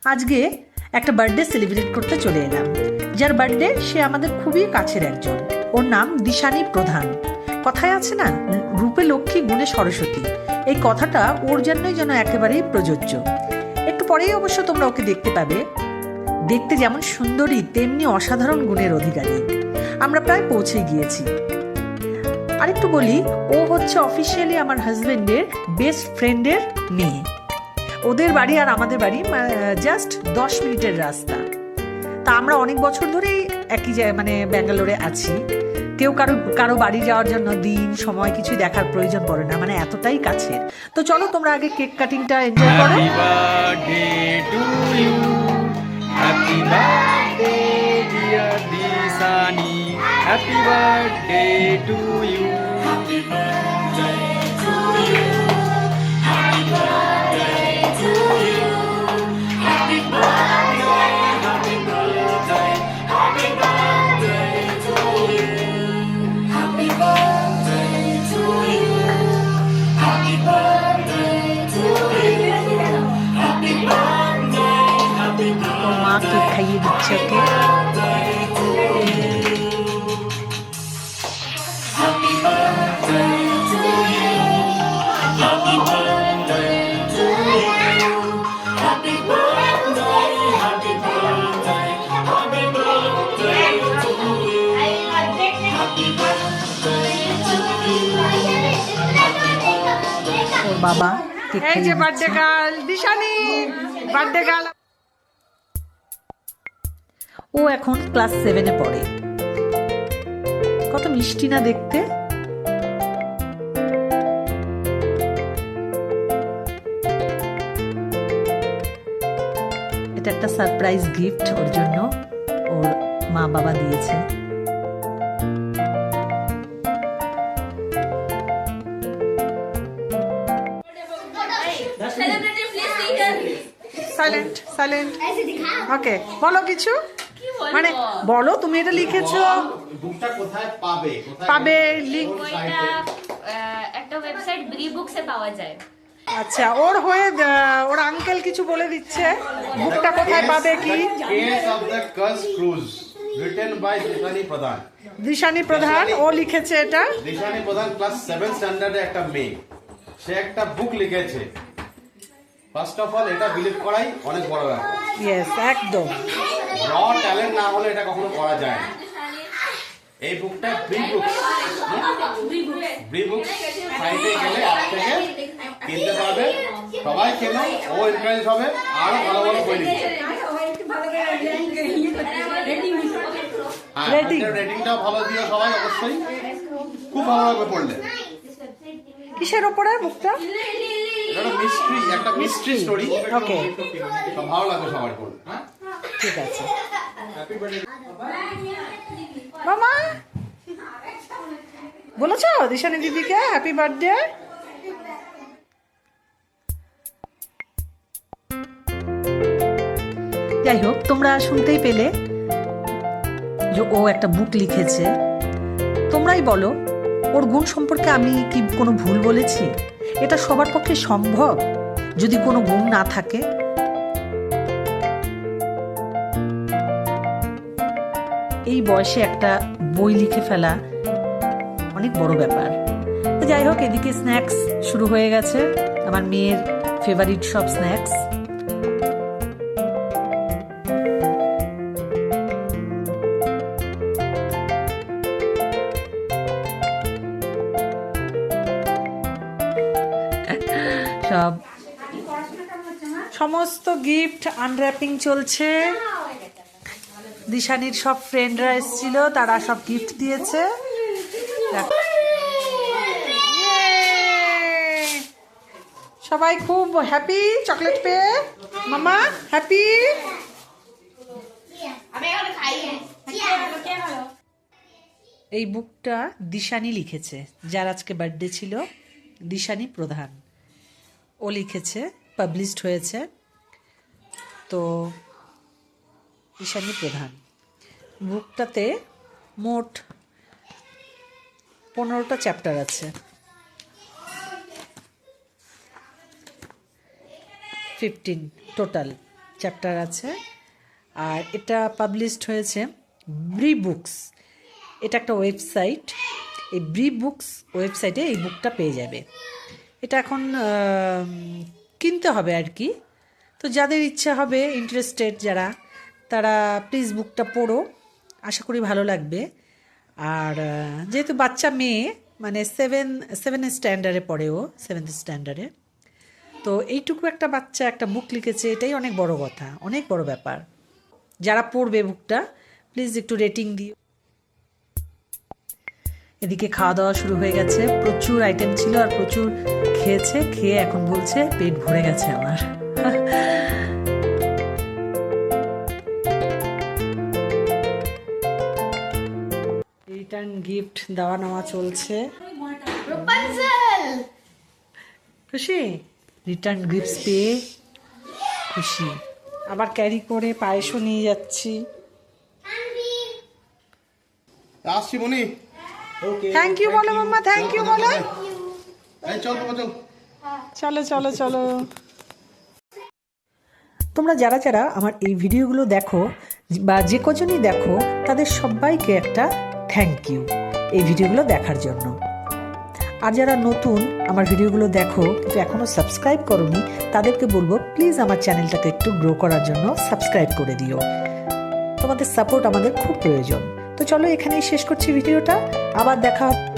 আজকে একটা birthday celebrate করতে চলে এলাম। যার বার্থডে সে আমাদের খুবই কাছের একজন। ওর নাম দিশানী প্রধান। কথায় আছে না, রূপে লক্ষ্মী গুণে সরস্বতী, এই কথাটা ওর জন্যই যেন একেবারেই প্রযোজ্য। একটু পরেই অবশ্য তোমরা ওকে দেখতে পাবে। দেখতে যেমন সুন্দরী তেমনি অসাধারণ গুণের অধিকারী। আমরা প্রায় পৌঁছে গিয়েছি। আরেকটু বলি, ও হচ্ছে অফিসিয়ালি আমার হাজবেন্ডের বেস্ট ফ্রেন্ডের মেয়ে। ওদের বাড়ি আর আমাদের বাড়ি জাস্ট 10 মিনিটের রাস্তা। তা আমরা অনেক বছর ধরেই একই মানে ব্যাঙ্গালোরে আছি। কেউ কারো বাড়ি যাওয়ার জন্য দিন সময় কিছু দেখার প্রয়োজন পড়ে না, মানে এতটাই কাছের। তো চলো তোমরা আগে কেক কাটিংটা এনজয় করো। Happy birthday to you, happy birthday dear Dishani, happy birthday to you. ওর মা কেক খাইয়ে দিচ্ছে ওকে। ওর বাবা কেক এই যে খাইয়ে বার্থডে দিচ্ছে। Girl Dishani, birthday girl. ও এখন ক্লাস 7-এ পড়ে। কত মিষ্টি না দেখতে। এটা একটা সারপ্রাইজ গিফট ওর জন্য, ওর মা বাবা দিয়েছে। Silent silent. ওকে, বলো কিছু। মানে বলো, তুমি এটা লিখেছো, বুকটা কোথায় পাবে? পাবে লিঙ্ক। ওইটা একটা ওয়েবসাইট ব্রি বুকসে পাওয়া যায়। আচ্ছা, ওর হয়ে ওর আঙ্কেল কিছু বলে দিচ্ছে বুকটা কোথায় পাবে কি। কেস অফ দ্য কাজ ক্রুজ রিটেন বাই দিশানী প্রধান। দিশানী প্রধান ও লিখেছে এটা। দিশানী প্রধান ক্লাস 7 স্ট্যান্ডার্ডে একটা মেয়ে, সে একটা বুক লিখেছে। ফার্স্ট অফ অল এটা বিলিভ করাই অনেক বড় ব্যাপার। ইয়েস, একদম। র ট্যালেন্ট না হলে এটা কখনো করা যায় না। এই বুকটা ব্রি বুকস সাইটে গেলে অ্যাপ থেকে কিনতে পারবে। সবাই কেনো, ও এনকারেজ হবে আরো ভালো ভালো বই লিখবে। হ্যাঁ, রেটিংটাও ভালো দিও সবাই, অবশ্যই খুব ভালো লাগবে পড়লে। কিসের ওপরে বুকটা? এটা একটা মিস্ট্রি স্টোরি। ওকে, সব ভালো লাগবে সবার পড়লে। হ্যাঁ, ঠিক আছে। মামা বলেছো দিশানী দিদিকে হ্যাপি বার্থডে? যাই হোক, তোমরা শুনতেই পেলে যে ও একটা বুক লিখেছে। তোমরাই বলো, ওর গুণ সম্পর্কে আমি কি কোনো ভুল বলেছি? এটা সবার পক্ষে সম্ভব যদি কোনো গুণ না থাকে? এই বয়সে একটা বই লিখে ফেলা অনেক বড় ব্যাপার। তো যাই হোক, এদিকে স্ন্যাক্স শুরু হয়ে গেছে, আমার মেয়ের ফেভারিট সব স্ন্যাক্স। সব সমস্ত গিফট আনর্যাপিং চলছে। দিশানির সব ফ্রেন্ডরা এসেছিল, তারা সব গিফট দিয়েছে। সবাই খুব হ্যাপি চকলেট পেয়ে। মামা হ্যাপি। এই বুকটা দিশানি লিখেছে, যার আজকে বার্থডে ছিল, দিশানী প্রধান। ও লিখেছে, পাবলিশড হয়েছে। তো দিশানী প্রধান বুকটাতে মোট 15টা চ্যাপ্টার আছে। 15 টোটাল। চ্যাপ্টার আছে। আর এটা পাবলিশড হয়েছে ব্রি বুকস, এটা একটা ওয়েবসাইট। এই ব্রি বুকস ওয়েবসাইটে এই বুকটা পেয়ে যাবে। এটা এখন কিনতে হবে আর কি। তো যাদের ইচ্ছা হবে, ইন্টারেস্টেড যারা, তারা প্লিজ বুকটা পড়ো, আশা করি ভালো লাগবে। আর যেহেতু বাচ্চা মেয়ে, মানে সেভেন স্ট্যান্ডার্ডে পড়ে, ও 7th স্ট্যান্ডার্ডে, তো এইটুকু একটা বাচ্চা একটা বুক লিখেছে, এটাই অনেক বড় কথা, অনেক বড় ব্যাপার। যারা পড়বে বুকটা প্লিজ একটু রেটিং দিও। এদিকে খাওয়া দাওয়া শুরু হয়ে গেছে, প্রচুর আইটেম ছিল আর প্রচুর খেয়েছে, খেয়ে এখন বলছে পেট ভরে গেছে আমার। রিটার্ন গিফট দেওয়া নেওয়া চলছে। খুশি? রিটার্ন গিফট পেয়ে খুশি। আবার ক্যারি করে পায়েসও নিয়ে যাচ্ছি। আসছি মনি। ওকে, থ্যাংক ইউ বলো মাম্মা, থ্যাংক ইউ বলো। এই চল বাবা, চল। চলো চলো চলো। তোমরা যারা যারা আমার এই ভিডিওগুলো দেখো বা যে কজনই দেখো, তাদের সবাইকে একটা থ্যাংক ইউ এই ভিডিওগুলো দেখার জন্য। আর যারা নতুন আমার ভিডিওগুলো দেখো কিন্তু এখনও সাবস্ক্রাইব করোনি, তাদেরকে বলবো প্লিজ আমার চ্যানেলটাকে একটু গ্রো করার জন্য সাবস্ক্রাইব করে দিও। তোমাদের সাপোর্ট আমাদের খুব প্রয়োজন। তো চলো এখানেই শেষ করছি ভিডিওটা, আবার দেখা হবে।